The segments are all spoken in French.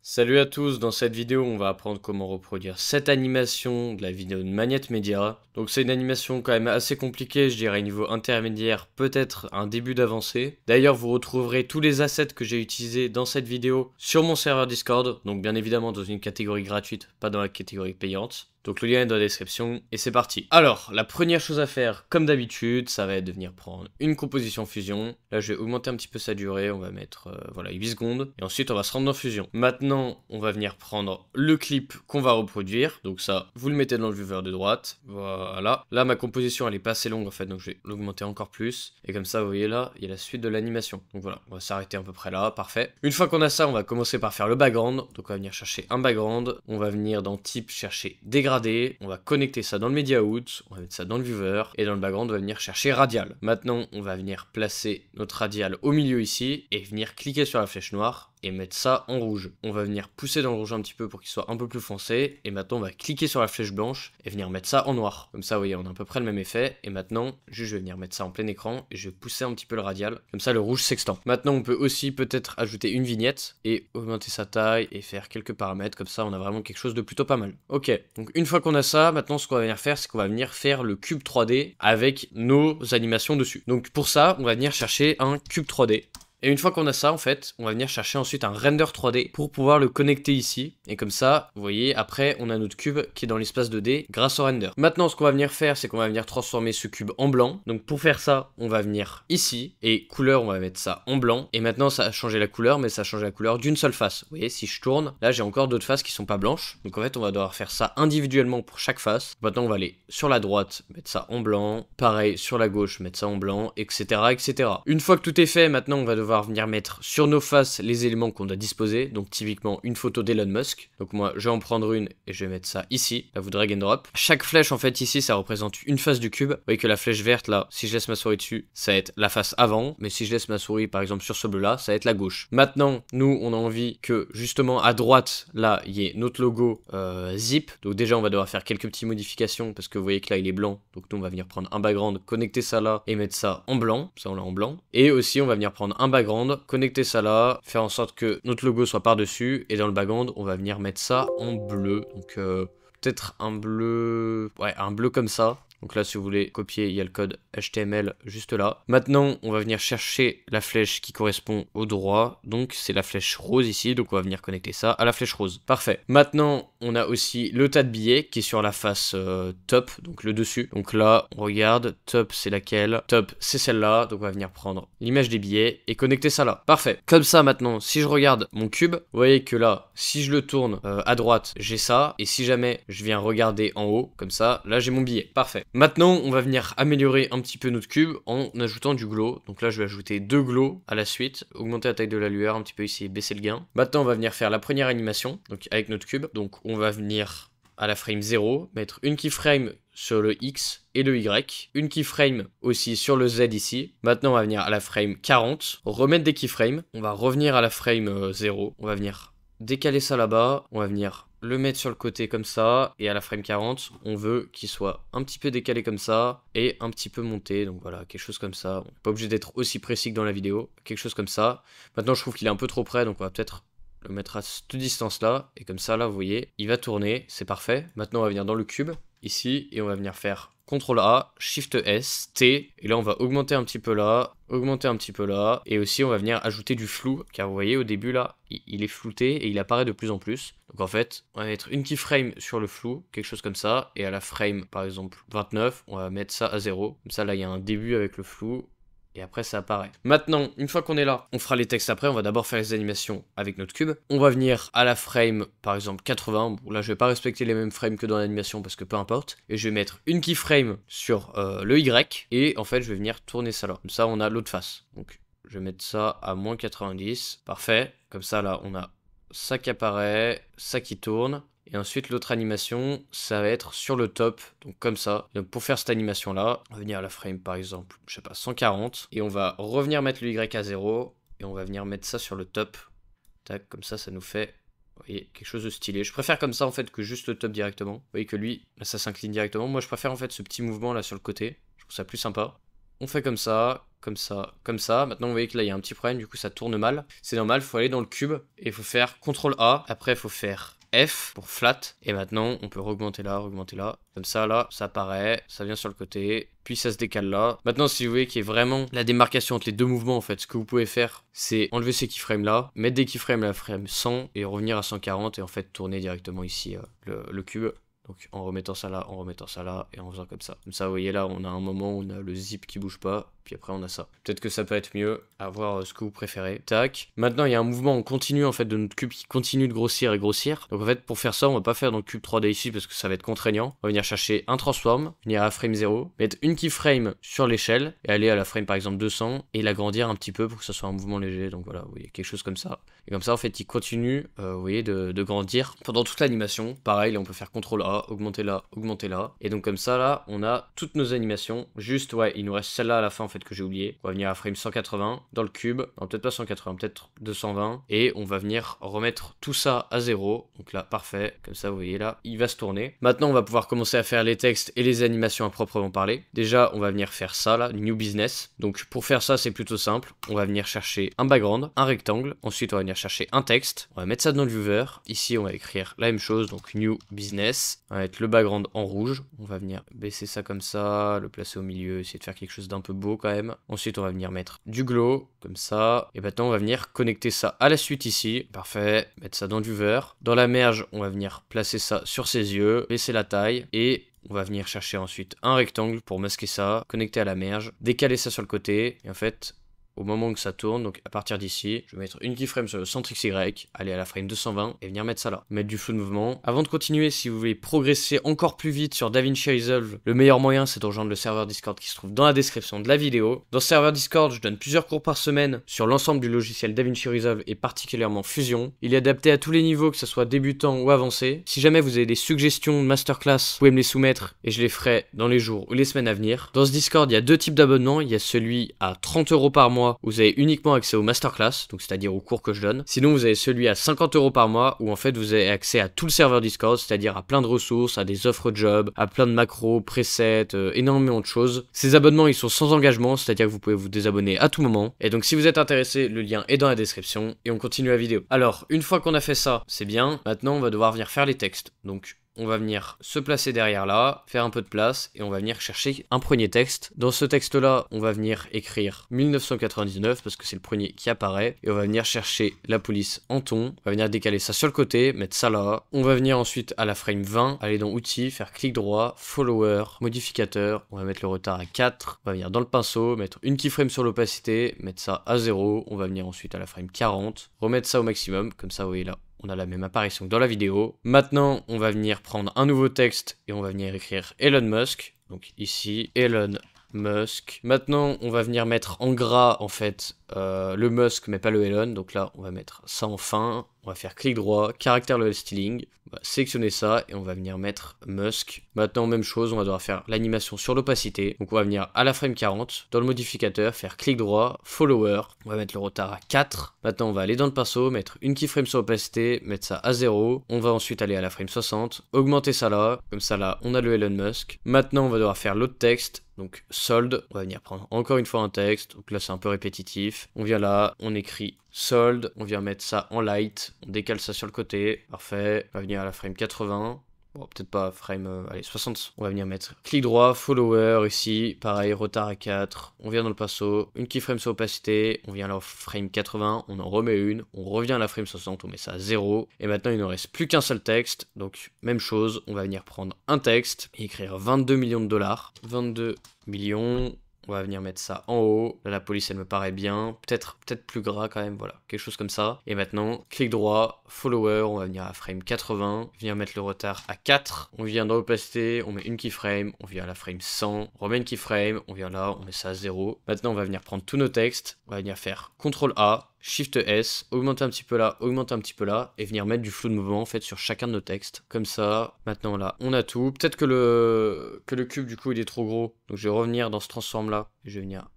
Salut à tous, dans cette vidéo on va apprendre comment reproduire cette animation de la vidéo de Magnette Media. Donc c'est une animation quand même assez compliquée, je dirais niveau intermédiaire, peut-être un début d'avancée. D'ailleurs vous retrouverez tous les assets que j'ai utilisés dans cette vidéo sur mon serveur Discord, donc bien évidemment dans une catégorie gratuite, pas dans la catégorie payante. Donc le lien est dans la description et c'est parti. Alors, la première chose à faire, comme d'habitude, ça va être de venir prendre une composition fusion. Là, je vais augmenter un petit peu sa durée, on va mettre voilà 8 secondes. Et ensuite, on va se rendre dans fusion. Maintenant, on va venir prendre le clip qu'on va reproduire. Donc ça, vous le mettez dans le viewer de droite. Voilà. Là, ma composition, elle est pas assez longue en fait, donc je vais l'augmenter encore plus. Et comme ça, vous voyez là, il y a la suite de l'animation. Donc voilà, on va s'arrêter à peu près là, parfait. Une fois qu'on a ça, on va commencer par faire le background. Donc on va venir chercher un background. On va venir dans type chercher dégradé. On va connecter ça dans le media out, on va mettre ça dans le viewer, et dans le background on va venir chercher radial. Maintenant on va venir placer notre radial au milieu ici, et venir cliquer sur la flèche noire, et mettre ça en rouge. On va venir pousser dans le rouge un petit peu pour qu'il soit un peu plus foncé, et maintenant on va cliquer sur la flèche blanche, et venir mettre ça en noir. Comme ça vous voyez on a à peu près le même effet, et maintenant juste je vais venir mettre ça en plein écran, et je vais pousser un petit peu le radial, comme ça le rouge s'extend. Maintenant on peut aussi peut-être ajouter une vignette, et augmenter sa taille, et faire quelques paramètres, comme ça on a vraiment quelque chose de plutôt pas mal. Ok, donc une fois qu'on a ça, maintenant ce qu'on va venir faire, c'est qu'on va venir faire le cube 3D avec nos animations dessus. Donc pour ça, on va venir chercher un cube 3D. Et une fois qu'on a ça, en fait, on va venir chercher ensuite un render 3D pour pouvoir le connecter ici. Et comme ça, vous voyez, après, on a notre cube qui est dans l'espace 2D grâce au render. Maintenant, ce qu'on va venir faire, c'est qu'on va venir transformer ce cube en blanc. Donc pour faire ça, on va venir ici. Et couleur, on va mettre ça en blanc. Et maintenant, ça a changé la couleur, mais ça a changé la couleur d'une seule face. Vous voyez, si je tourne, là, j'ai encore d'autres faces qui sont pas blanches. Donc en fait, on va devoir faire ça individuellement pour chaque face. Maintenant, on va aller sur la droite, mettre ça en blanc. Pareil, sur la gauche, mettre ça en blanc, etc., etc. Une fois que tout est fait, maintenant, on va devoir venir mettre sur nos faces les éléments qu'on a disposés, donc typiquement une photo d'Elon Musk. Donc moi je vais en prendre une et je vais mettre ça ici, là vous drag and drop. Chaque flèche en fait ici ça représente une face du cube. Vous voyez que la flèche verte là, si je laisse ma souris dessus, ça va être la face avant, mais si je laisse ma souris par exemple sur ce bleu là, ça va être la gauche. Maintenant nous on a envie que justement à droite là il y ait notre logo zip, donc déjà on va devoir faire quelques petites modifications parce que vous voyez que là il est blanc, donc nous on va venir prendre un background, connecter ça là et mettre ça en blanc, ça on l'a en blanc, et aussi on va venir prendre un background, connecter ça là, faire en sorte que notre logo soit par-dessus, et dans le background, on va venir mettre ça en bleu. Donc peut-être un bleu... Ouais, un bleu comme ça. Donc là, si vous voulez copier, il y a le code HTML juste là. Maintenant, on va venir chercher la flèche qui correspond au droit. Donc, c'est la flèche rose ici. Donc, on va venir connecter ça à la flèche rose. Parfait. Maintenant, on a aussi le tas de billets qui est sur la face top, donc le dessus. Donc là, on regarde. Top, c'est laquelle? Top, c'est celle-là. Donc, on va venir prendre l'image des billets et connecter ça là. Parfait. Comme ça, maintenant, si je regarde mon cube, vous voyez que là, si je le tourne à droite, j'ai ça. Et si jamais je viens regarder en haut, comme ça, là, j'ai mon billet. Parfait. Maintenant, on va venir améliorer un petit peu notre cube en ajoutant du glow. Donc là, je vais ajouter 2 glows à la suite, augmenter la taille de la lueur un petit peu ici et baisser le gain. Maintenant, on va venir faire la première animation, donc avec notre cube. Donc, on va venir à la frame 0, mettre une keyframe sur le X et le Y, une keyframe aussi sur le Z ici. Maintenant, on va venir à la frame 40, remettre des keyframes. On va revenir à la frame 0, on va venir décaler ça là-bas, on va venir le mettre sur le côté comme ça, et à la frame 40, on veut qu'il soit un petit peu décalé comme ça, et un petit peu monté, donc voilà, quelque chose comme ça. On n'est pas obligé d'être aussi précis que dans la vidéo, quelque chose comme ça. Maintenant, je trouve qu'il est un peu trop près, donc on va peut-être le mettre à cette distance-là, et comme ça, là, vous voyez, il va tourner, c'est parfait. Maintenant, on va venir dans le cube, ici, et on va venir faire CTRL A, SHIFT S, T, et là on va augmenter un petit peu là, augmenter un petit peu là, et aussi on va venir ajouter du flou, car vous voyez au début là, il est flouté et il apparaît de plus en plus. Donc en fait, on va mettre une keyframe sur le flou, quelque chose comme ça, et à la frame par exemple 29, on va mettre ça à 0, comme ça là il y a un début avec le flou, et après ça apparaît. Maintenant, une fois qu'on est là, on fera les textes après, on va d'abord faire les animations avec notre cube. On va venir à la frame, par exemple 80, bon là je vais pas respecter les mêmes frames que dans l'animation parce que peu importe. Et je vais mettre une keyframe sur le Y, et en fait je vais venir tourner ça là. Comme ça on a l'autre face. Donc je vais mettre ça à moins 90, parfait. Comme ça là on a ça qui apparaît, ça qui tourne. Et ensuite l'autre animation, ça va être sur le top, donc comme ça. Donc pour faire cette animation là, on va venir à la frame par exemple, je sais pas, 140. Et on va revenir mettre le Y à 0. Et on va venir mettre ça sur le top. Tac, comme ça nous fait, vous voyez, quelque chose de stylé. Je préfère comme ça en fait que juste le top directement. Vous voyez que lui, là ça s'incline directement. Moi je préfère en fait ce petit mouvement là sur le côté. Je trouve ça plus sympa. on fait comme ça, comme ça, comme ça. Maintenant, vous voyez que là, il y a un petit problème, du coup, ça tourne mal. C'est normal, il faut aller dans le cube et il faut faire CTRL A. Après, il faut faire F pour flat. Et maintenant, on peut augmenter là, augmenter là. Comme ça, là, ça apparaît, ça vient sur le côté, puis ça se décale là. Maintenant, si vous voyez qu'il y a vraiment la démarcation entre les deux mouvements, en fait, ce que vous pouvez faire, c'est enlever ces keyframes là, mettre des keyframes à la frame 100 et revenir à 140 et en fait tourner directement ici le cube. Donc en remettant ça là, et en faisant comme ça. Comme ça, vous voyez là, on a un moment où on a le zip qui bouge pas, puis après on a ça. Peut-être que ça peut être mieux, à voir ce que vous préférez. Tac. Maintenant, il y a un mouvement en continu en fait de notre cube qui continue de grossir et grossir. Donc en fait, pour faire ça, on va pas faire dans le cube 3D ici parce que ça va être contraignant. On va venir chercher un transform, venir à frame 0, mettre une keyframe sur l'échelle et aller à la frame par exemple 200 et l'agrandir un petit peu pour que ça soit un mouvement léger. Donc voilà, vous voyez, quelque chose comme ça. Et comme ça, en fait, il continue, vous voyez, de grandir pendant toute l'animation. Pareil, là, on peut faire CTRL A, augmenter là, augmenter là. Et donc comme ça, là, on a toutes nos animations. Juste, ouais, il nous reste celle-là à la fin, en fait, que j'ai oublié. On va venir à frame 180 dans le cube. Non, peut-être pas 180, peut-être 220. Et on va venir remettre tout ça à 0. Donc là, parfait. Comme ça, vous voyez, là, il va se tourner. Maintenant, on va pouvoir commencer à faire les textes et les animations à proprement parler. Déjà, on va venir faire ça, là, New Business. Donc pour faire ça, c'est plutôt simple. On va venir chercher un background, un rectangle. Ensuite, on va venir chercher un texte. On va mettre ça dans le viewer. Ici, on va écrire la même chose, donc New Business. On va mettre le background en rouge. On va venir baisser ça comme ça, le placer au milieu, essayer de faire quelque chose d'un peu beau quand même. Ensuite, on va venir mettre du glow, comme ça. Et maintenant, on va venir connecter ça à la suite ici. Parfait. Mettre ça dans le viewer. Dans la merge, on va venir placer ça sur ses yeux, baisser la taille et on va venir chercher ensuite un rectangle pour masquer ça, connecter à la merge, décaler ça sur le côté et en fait, au moment où ça tourne, donc à partir d'ici, je vais mettre une keyframe sur le centre XY, aller à la frame 220 et venir mettre ça là. Mettre du flou de mouvement. Avant de continuer, si vous voulez progresser encore plus vite sur DaVinci Resolve, le meilleur moyen c'est de rejoindre le serveur Discord qui se trouve dans la description de la vidéo. Dans ce serveur Discord, je donne plusieurs cours par semaine sur l'ensemble du logiciel DaVinci Resolve et particulièrement Fusion. Il est adapté à tous les niveaux, que ce soit débutant ou avancé. Si jamais vous avez des suggestions de masterclass, vous pouvez me les soumettre et je les ferai dans les jours ou les semaines à venir. Dans ce Discord, il y a deux types d'abonnements. Il y a celui à 30 € par mois où vous avez uniquement accès aux masterclass, donc c'est-à-dire aux cours que je donne. Sinon, vous avez celui à 50 € par mois où en fait vous avez accès à tout le serveur Discord, c'est-à-dire à plein de ressources, à des offres job, à plein de macros, presets, énormément de choses. Ces abonnements, ils sont sans engagement, c'est-à-dire que vous pouvez vous désabonner à tout moment. Et donc si vous êtes intéressé, le lien est dans la description et on continue la vidéo. Alors, une fois qu'on a fait ça, c'est bien. Maintenant, on va devoir venir faire les textes. Donc on va venir se placer derrière là, faire un peu de place, et on va venir chercher un premier texte. Dans ce texte-là, on va venir écrire 1999, parce que c'est le premier qui apparaît, et on va venir chercher la police en ton, on va venir décaler ça sur le côté, mettre ça là. On va venir ensuite à la frame 20, aller dans Outils, faire clic droit, Follower, Modificateur, on va mettre le retard à 4, on va venir dans le pinceau, mettre une keyframe sur l'opacité, mettre ça à 0, on va venir ensuite à la frame 40, remettre ça au maximum, comme ça vous voyez là. On a la même apparition que dans la vidéo. Maintenant, on va venir prendre un nouveau texte et on va venir écrire Elon Musk. Donc ici, Elon Musk. Maintenant, on va venir mettre en gras, en fait, le Musk, mais pas le Elon. Donc là, on va mettre ça en fin. On va faire clic droit, caractère level styling. On va sélectionner ça et on va venir mettre Musk. Maintenant, même chose, on va devoir faire l'animation sur l'opacité. Donc on va venir à la frame 40, dans le modificateur, faire clic droit, follower. On va mettre le retard à 4. Maintenant, on va aller dans le pinceau, mettre une keyframe sur l'opacité, mettre ça à 0. On va ensuite aller à la frame 60, augmenter ça là. Comme ça là, on a le Elon Musk. Maintenant, on va devoir faire l'autre texte. Donc sold, on va venir prendre encore une fois un texte, donc là c'est un peu répétitif. On vient là, on écrit sold, on vient mettre ça en light, on décale ça sur le côté, parfait. On va venir à la frame 80, bon peut-être pas frame, allez 60. On va venir mettre clic droit, follower ici, pareil, retard à 4. On vient dans le pinceau, une keyframe sur opacité, on vient à la frame 80, on en remet une, on revient à la frame 60, on met ça à 0. Et maintenant il ne reste plus qu'un seul texte, donc même chose, on va venir prendre un texte et écrire 22 millions de dollars. 22 millions. On va venir mettre ça en haut. Là, la police, elle me paraît bien. Peut-être plus gras quand même, voilà. Quelque chose comme ça. Et maintenant, clic droit, follower. On va venir à frame 80. Venir mettre le retard à 4. On vient dans l'opacité. On met une keyframe. On vient à la frame 100. On remet une keyframe. On vient là. On met ça à 0. Maintenant, on va venir prendre tous nos textes. On va venir faire CTRL A. Shift S, augmenter un petit peu là, augmenter un petit peu là, et venir mettre du flou de mouvement en fait sur chacun de nos textes. Comme ça, maintenant là, on a tout. Peut-être que le cube du coup il est trop gros, donc je vais revenir dans ce transform là, et je vais venir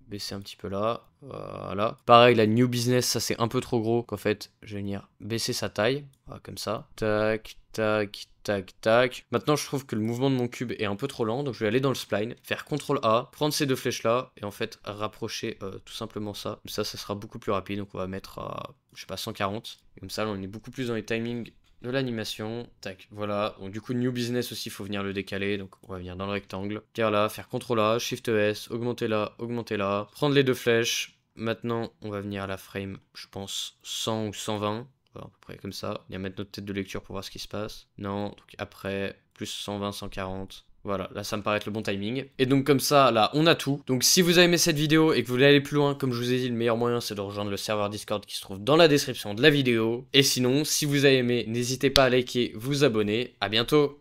baisser un petit peu là, voilà. Pareil, la new business, ça c'est un peu trop gros, qu'en fait, je vais venir baisser sa taille, voilà, comme ça. Tac, tac, tac, tac. Maintenant, je trouve que le mouvement de mon cube est un peu trop lent, donc je vais aller dans le spline, faire CTRL A, prendre ces deux flèches là, et en fait, rapprocher tout simplement ça. Comme ça sera beaucoup plus rapide, donc on va mettre à, je sais pas, 140. Comme ça, là, on est beaucoup plus dans les timings de l'animation, tac, voilà, donc du coup new business aussi, il faut venir le décaler, donc on va venir dans le rectangle, dire là, faire CTRL A, SHIFT S, augmenter là, prendre les deux flèches, maintenant on va venir à la frame, je pense 100 ou 120, voilà, à peu près comme ça, on va mettre notre tête de lecture pour voir ce qui se passe, non, donc après, plus 120, 140, voilà, là ça me paraît être le bon timing. Et donc comme ça, là, on a tout. Donc si vous avez aimé cette vidéo et que vous voulez aller plus loin, comme je vous ai dit, le meilleur moyen c'est de rejoindre le serveur Discord qui se trouve dans la description de la vidéo. Et sinon, si vous avez aimé, n'hésitez pas à liker, vous abonner. À bientôt!